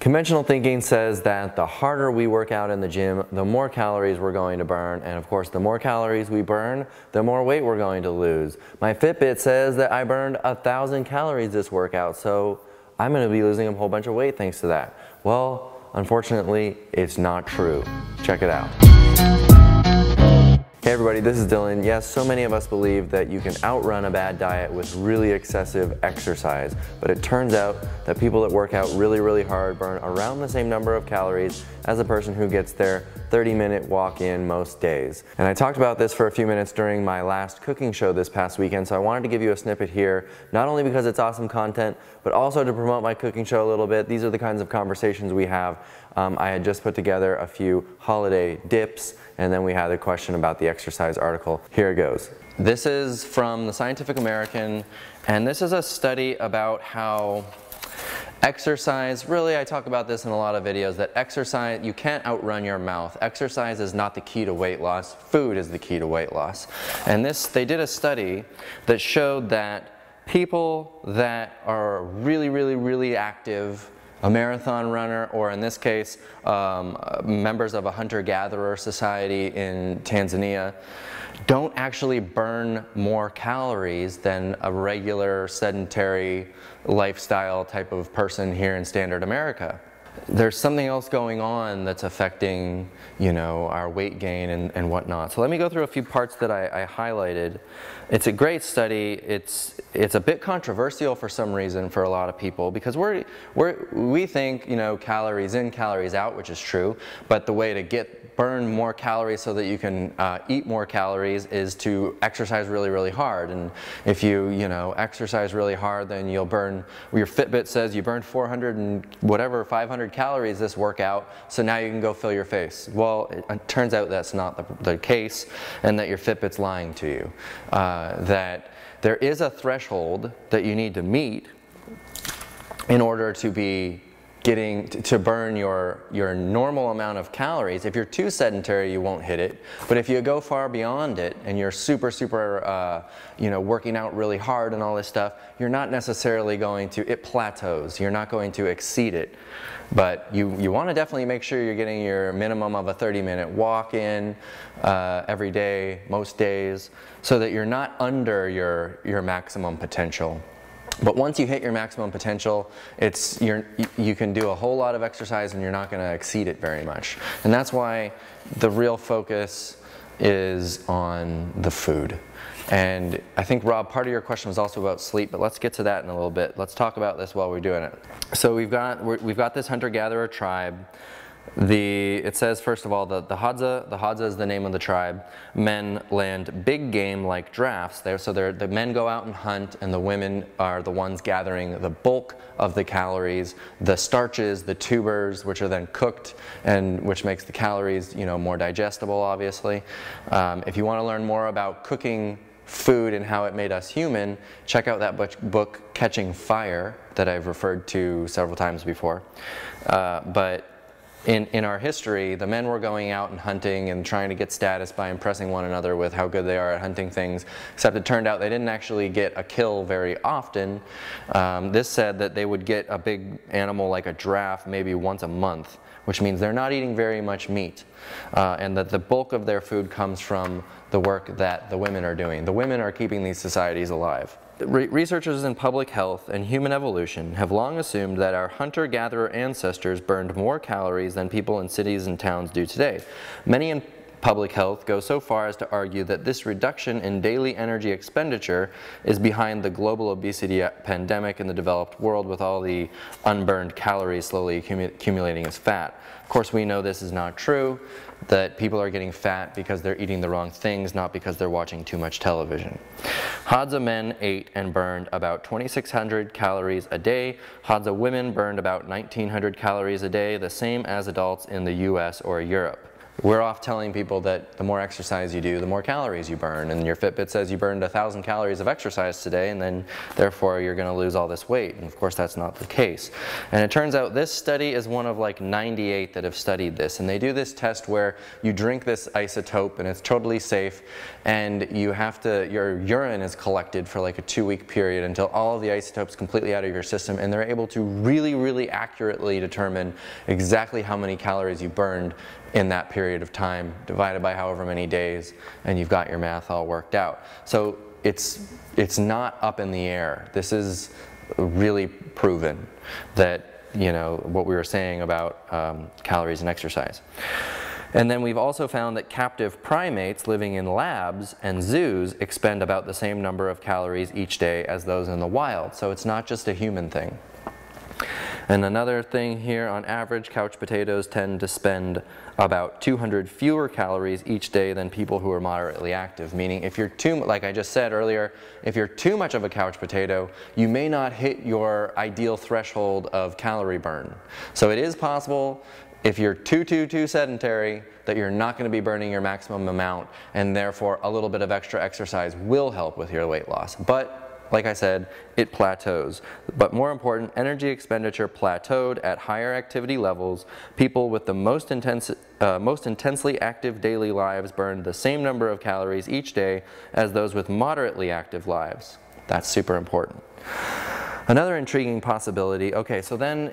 Conventional thinking says that the harder we work out in the gym, the more calories we're going to burn, and of course the more calories we burn, the more weight we're going to lose. My Fitbit says that I burned 1,000 calories this workout, so I'm going to be losing a whole bunch of weight thanks to that. Well, unfortunately, it's not true. Check it out. Hey everybody, this is Dylan. Yes, so many of us believe that you can outrun a bad diet with really excessive exercise, but it turns out that people that work out really hard burn around the same number of calories as a person who gets their 30-minute walk in most days. And I talked about this for a few minutes during my last cooking show this past weekend, so I wanted to give you a snippet here, not only because it's awesome content, but also to promote my cooking show a little bit. These are the kinds of conversations we have. I had just put together a few holiday dips, and then we had a question about the exercise article. Here it goes. This is from the Scientific American, and this is a study about how exercise, really I talk about this in a lot of videos, that exercise, you can't outrun your mouth. Exercise is not the key to weight loss, food is the key to weight loss. And they did a study that showed that people that are really active, a marathon runner, or in this case, members of a hunter-gatherer society in Tanzania, don't actually burn more calories than a regular sedentary lifestyle type of person here in standard America. There's something else going on that's affecting, you know, our weight gain and whatnot. So let me go through a few parts that I highlighted. It's a great study. It's a bit controversial for some reason for a lot of people, because we think, you know, calories in, calories out, which is true, but the way to burn more calories so that you can eat more calories is to exercise really hard. And if you exercise really hard, then you'll burn, your Fitbit says you burned 400 and whatever, 500 calories this workout, so now you can go fill your face. Well, it turns out that's not the case, and that your Fitbit's lying to you. That there is a threshold that you need to meet in order to be to burn your normal amount of calories. If you're too sedentary, you won't hit it. But if you go far beyond it and you're super working out really hard and all this stuff, you're not necessarily going to, it plateaus. You're not going to exceed it. But you want to definitely make sure you're getting your minimum of a 30-minute walk in every day, most days, so that you're not under your maximum potential. But once you hit your maximum potential, you can do a whole lot of exercise and you're not going to exceed it very much. And that's why the real focus is on the food. And I think, Rob, part of your question was also about sleep, but let's get to that in a little bit. Let's talk about this while we're doing it. So we've got this hunter-gatherer tribe. It says, first of all, the Hodza is the name of the tribe. Men land big game like giraffes. So the men go out and hunt, and the women are the ones gathering the bulk of the calories, the starches, the tubers, which are then cooked, and which makes the calories, more digestible, obviously. If you want to learn more about cooking food and how it made us human, check out that book, Catching Fire, that I've referred to several times before. But in our history, the men were going out and hunting and trying to get status by impressing one another with how good they are at hunting things, except it turned out they didn't actually get a kill very often. This said that they would get a big animal like a giraffe maybe once a month, which means they're not eating very much meat, and that the bulk of their food comes from the work that the women are doing. The women are keeping these societies alive. Researchers in public health and human evolution have long assumed that our hunter-gatherer ancestors burned more calories than people in cities and towns do today. Many in public health go so far as to argue that this reduction in daily energy expenditure is behind the global obesity pandemic in the developed world, with all the unburned calories slowly accumulating as fat. Of course, we know this is not true, that people are getting fat because they're eating the wrong things, not because they're watching too much television. Hadza men ate and burned about 2,600 calories a day. Hadza women burned about 1,900 calories a day, the same as adults in the US or Europe. we're off telling people that the more exercise you do, the more calories you burn, and your Fitbit says you burned 1,000 calories of exercise today, and then therefore you're going to lose all this weight. And of course that's not the case. And it turns out this study is one of like 98 that have studied this, and they do this test where you drink this isotope and it's totally safe, and you have to, your urine is collected for like a 2-week period until all of the isotopes completely out of your system, and they're able to really accurately determine exactly how many calories you burned in that period of time, divided by however many days, and you've got your math all worked out. So it's not up in the air. This is really proven that, you know, what we were saying about calories and exercise. And then we've also found that captive primates living in labs and zoos expend about the same number of calories each day as those in the wild. So it's not just a human thing. And another thing here, on average, couch potatoes tend to spend about 200 fewer calories each day than people who are moderately active. Meaning if you're too, like I just said earlier, if you're too much of a couch potato, you may not hit your ideal threshold of calorie burn. So it is possible, if you're too sedentary, that you're not going to be burning your maximum amount, and therefore a little bit of extra exercise will help with your weight loss. But like I said, it plateaus. But more important, energy expenditure plateaued at higher activity levels. People with the most intensely active daily lives burned the same number of calories each day as those with moderately active lives. That's super important. Another intriguing possibility, okay, so then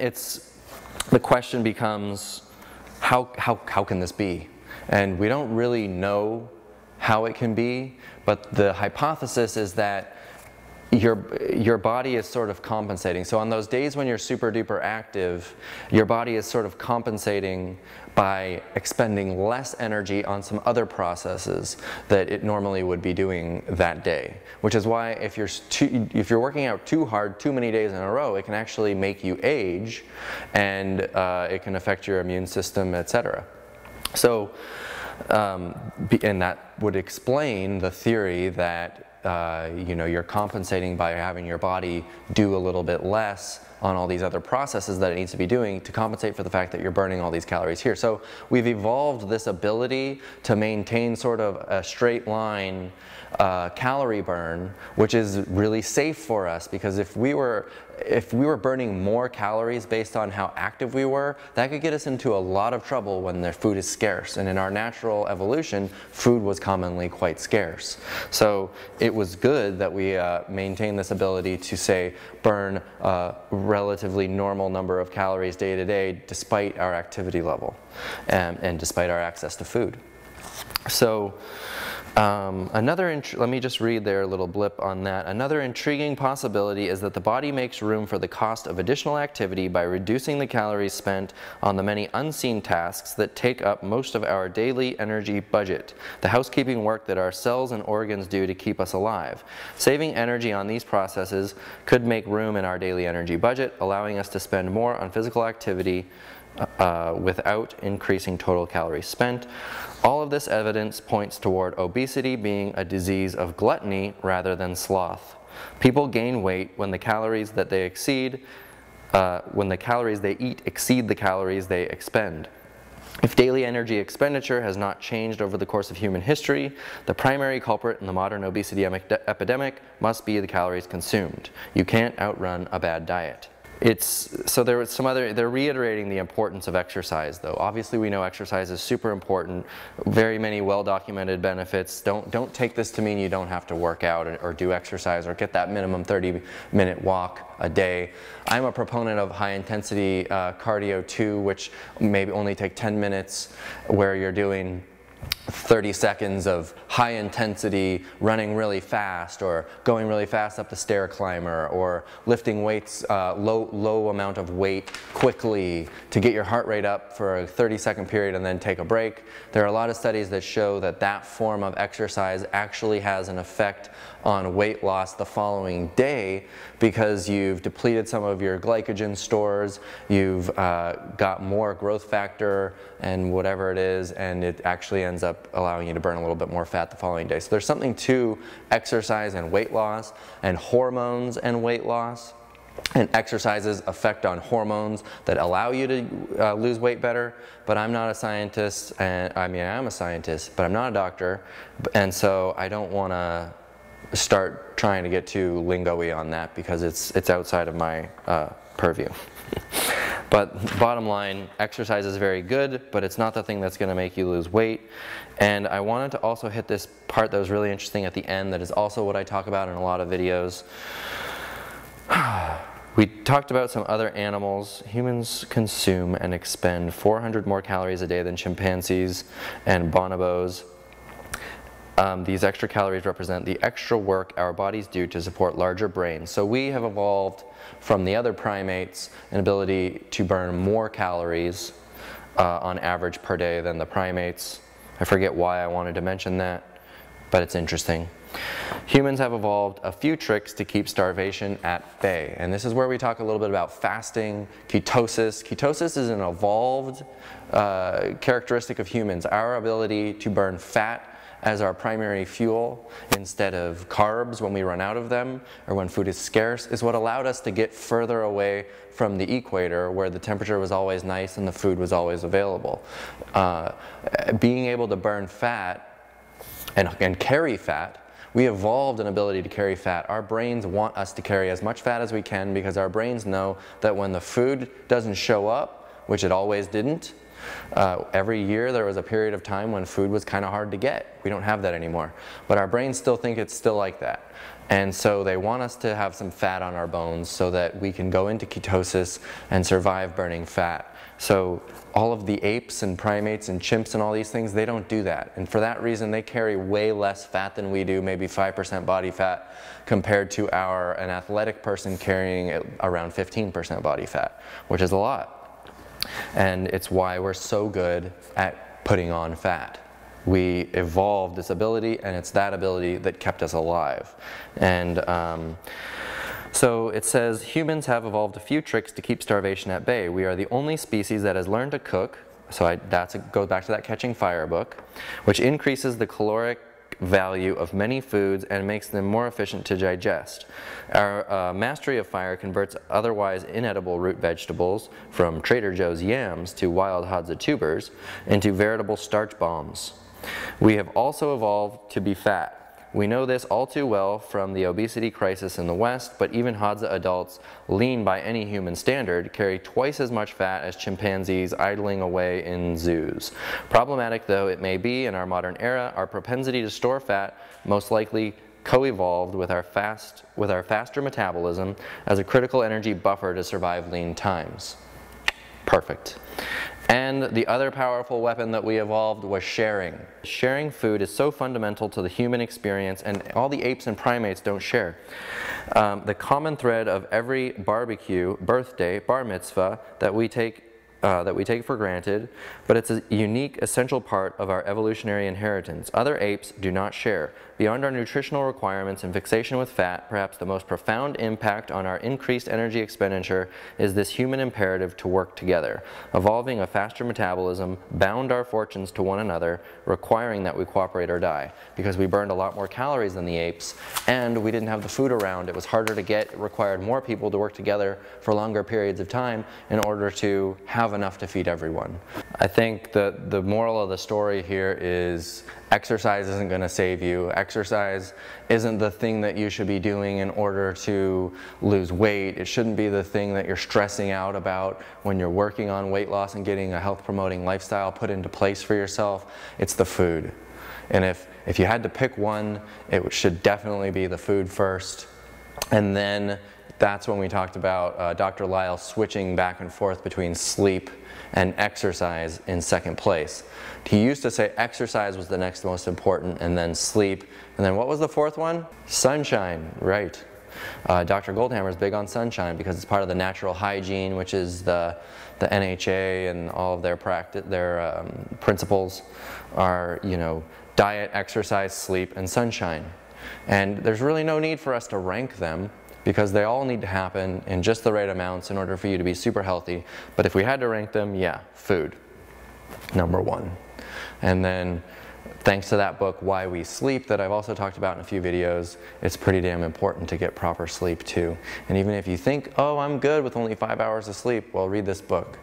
the question becomes, how can this be? And we don't really know how it can be, but the hypothesis is that your body is sort of compensating. So on those days when you're super duper active, your body is sort of compensating by expending less energy on some other processes that it normally would be doing that day. Which is why if you're working out too hard too many days in a row, it can actually make you age, and it can affect your immune system, etc. So, and that would explain the theory that you know, you're compensating by having your body do a little bit less on all these other processes that it needs to be doing to compensate for the fact that you're burning all these calories here. So we've evolved this ability to maintain sort of a straight line calorie burn, which is really safe for us, because if we were burning more calories based on how active we were, that could get us into a lot of trouble when the food is scarce. And in our natural evolution, food was commonly quite scarce. So it was good that we maintained this ability to, say, burn a relatively normal number of calories day to day despite our activity level and despite our access to food. So let me just read their little blip on that. Another intriguing possibility is that the body makes room for the cost of additional activity by reducing the calories spent on the many unseen tasks that take up most of our daily energy budget, the housekeeping work that our cells and organs do to keep us alive. Saving energy on these processes could make room in our daily energy budget, allowing us to spend more on physical activity without increasing total calories spent. All of this evidence points toward obesity being a disease of gluttony rather than sloth. People gain weight when the calories that they when the calories they eat exceed the calories they expend. If daily energy expenditure has not changed over the course of human history, the primary culprit in the modern obesity epidemic must be the calories consumed. You can't outrun a bad diet. So there was some other, they're reiterating the importance of exercise though. Obviously we know exercise is super important, very many well-documented benefits. Don't take this to mean you don't have to work out or do exercise or get that minimum 30-minute walk a day. I'm a proponent of high-intensity cardio too, which maybe only take 10 minutes, where you're doing 30 seconds of high intensity running really fast, or going really fast up the stair climber, or lifting weights, low amount of weight quickly to get your heart rate up for a 30-second period and then take a break. There are a lot of studies that show that that form of exercise actually has an effect on weight loss the following day, because you've depleted some of your glycogen stores, you've got more growth factor and whatever it is, and it actually ends up allowing you to burn a little bit more fat the following day. So there's something to exercise and weight loss, and hormones and weight loss. and exercise's effect on hormones that allow you to lose weight better. But I'm not a scientist, and I mean, I am a scientist, but I'm not a doctor, and so I don't want to start trying to get too lingo-y on that because it's outside of my purview. But bottom line, exercise is very good, but it's not the thing that's going to make you lose weight. And I wanted to also hit this part that was really interesting at the end, that is also what I talk about in a lot of videos. We talked about some other animals. Humans consume and expend 400 more calories a day than chimpanzees and bonobos. These extra calories represent the extra work our bodies do to support larger brains. So we have evolved from the other primates an ability to burn more calories on average per day than the primates. I forget why I wanted to mention that, but it's interesting. Humans have evolved a few tricks to keep starvation at bay. And this is where we talk a little bit about fasting, ketosis. Ketosis is an evolved characteristic of humans. Our ability to burn fat as our primary fuel instead of carbs when we run out of them or when food is scarce is what allowed us to get further away from the equator, where the temperature was always nice and the food was always available. Being able to burn fat and carry fat, we evolved an ability to carry fat. Our brains want us to carry as much fat as we can because our brains know that when the food doesn't show up, which it always didn't, every year there was a period of time when food was kind of hard to get. We don't have that anymore. But our brains still think it's still like that. And so they want us to have some fat on our bones so that we can go into ketosis and survive burning fat. So all of the apes and primates and chimps and all these things, they don't do that. And for that reason, they carry way less fat than we do, maybe 5% body fat, compared to an athletic person carrying around 15% body fat, which is a lot. And it's why we're so good at putting on fat. We evolved this ability, and it's that ability that kept us alive. And so it says, humans have evolved a few tricks to keep starvation at bay. We are the only species that has learned to cook, so goes back to that Catching Fire book, which increases the caloric value of many foods and makes them more efficient to digest. Our mastery of fire converts otherwise inedible root vegetables, from Trader Joe's yams to wild Hodza tubers, into veritable starch bombs. We have also evolved to be fat. We know this all too well from the obesity crisis in the West, but even Hodza adults, lean by any human standard, carry twice as much fat as chimpanzees idling away in zoos. Problematic though it may be in our modern era, our propensity to store fat most likely co-evolved with our faster metabolism as a critical energy buffer to survive lean times. Perfect. And the other powerful weapon that we evolved was sharing. Sharing food is so fundamental to the human experience, and all the apes and primates don't share. The common thread of every barbecue, birthday, bar mitzvah that we take for granted, but it's a unique, essential part of our evolutionary inheritance. Other apes do not share. Beyond our nutritional requirements and fixation with fat, perhaps the most profound impact on our increased energy expenditure is this human imperative to work together. Evolving a faster metabolism bound our fortunes to one another, requiring that we cooperate or die, because we burned a lot more calories than the apes, and we didn't have the food around. It was harder to get. It required more people to work together for longer periods of time in order to have enough to feed everyone. I think the moral of the story here is exercise isn't going to save you. Exercise isn't the thing that you should be doing in order to lose weight. It shouldn't be the thing that you're stressing out about when you're working on weight loss and getting a health promoting lifestyle put into place for yourself. It's the food. And if you had to pick one, it should definitely be the food first. And then that's when we talked about Dr. Lyle switching back and forth between sleep and exercise in second place. He used to say exercise was the next most important, and then sleep, and then what was the fourth one? Sunshine, right. Dr. Goldhammer is big on sunshine because it's part of the natural hygiene, which is the NHA, and all of their principles are, you know, diet, exercise, sleep, and sunshine. And there's really no need for us to rank them, because they all need to happen in just the right amounts in order for you to be super healthy. But if we had to rank them, yeah, food, number one. And then thanks to that book, Why We Sleep, that I've also talked about in a few videos, it's pretty damn important to get proper sleep too. And even if you think, oh, I'm good with only 5 hours of sleep, well, read this book.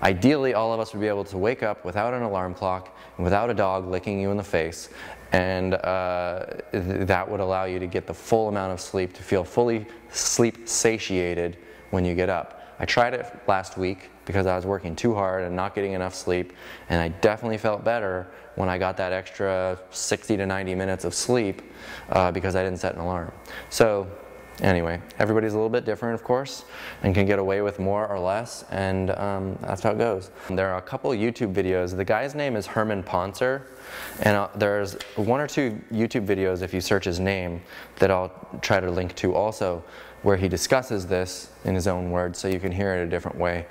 Ideally, all of us would be able to wake up without an alarm clock and without a dog licking you in the face, and that would allow you to get the full amount of sleep, to feel fully sleep satiated when you get up. I tried it last week because I was working too hard and not getting enough sleep, and I definitely felt better when I got that extra 60 to 90 minutes of sleep because I didn't set an alarm. So anyway, everybody's a little bit different, of course, and can get away with more or less, and that's how it goes. There are a couple YouTube videos. The guy's name is Herman Pontzer, and there's 1 or 2 YouTube videos, if you search his name, that I'll try to link to also, where he discusses this in his own words so you can hear it a different way.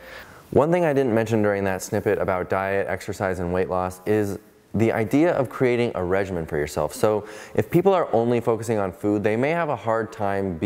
One thing I didn't mention during that snippet about diet, exercise, and weight loss is the idea of creating a regimen for yourself. So if people are only focusing on food, they may have a hard time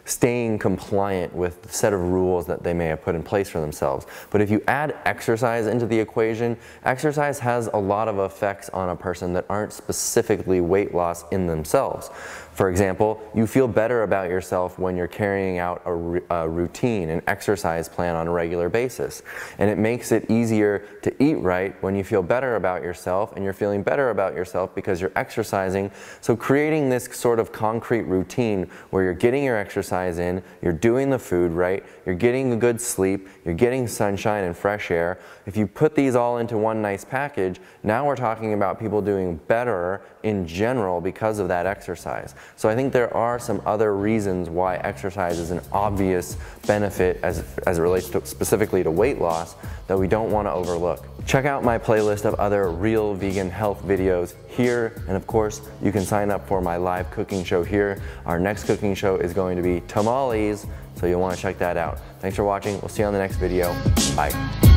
staying compliant with the set of rules that they may have put in place for themselves. But if you add exercise into the equation, exercise has a lot of effects on a person that aren't specifically weight loss in themselves. For example, you feel better about yourself when you're carrying out a routine, an exercise plan on a regular basis. And it makes it easier to eat right when you feel better about yourself, and you're feeling better about yourself because you're exercising. So creating this sort of concrete routine where you're getting your exercise in, you're doing the food right, you're getting a good sleep, you're getting sunshine and fresh air. If you put these all into one nice package, now we're talking about people doing better in general because of that exercise. So I think there are some other reasons why exercise is an obvious benefit as it relates to specifically to weight loss that we don't want to overlook. Check out my playlist of other real vegan health videos here, and of course you can sign up for my live cooking show here. Our next cooking show is going to be tamales, so you'll want to check that out. Thanks for watching. We'll see you on the next video. Bye.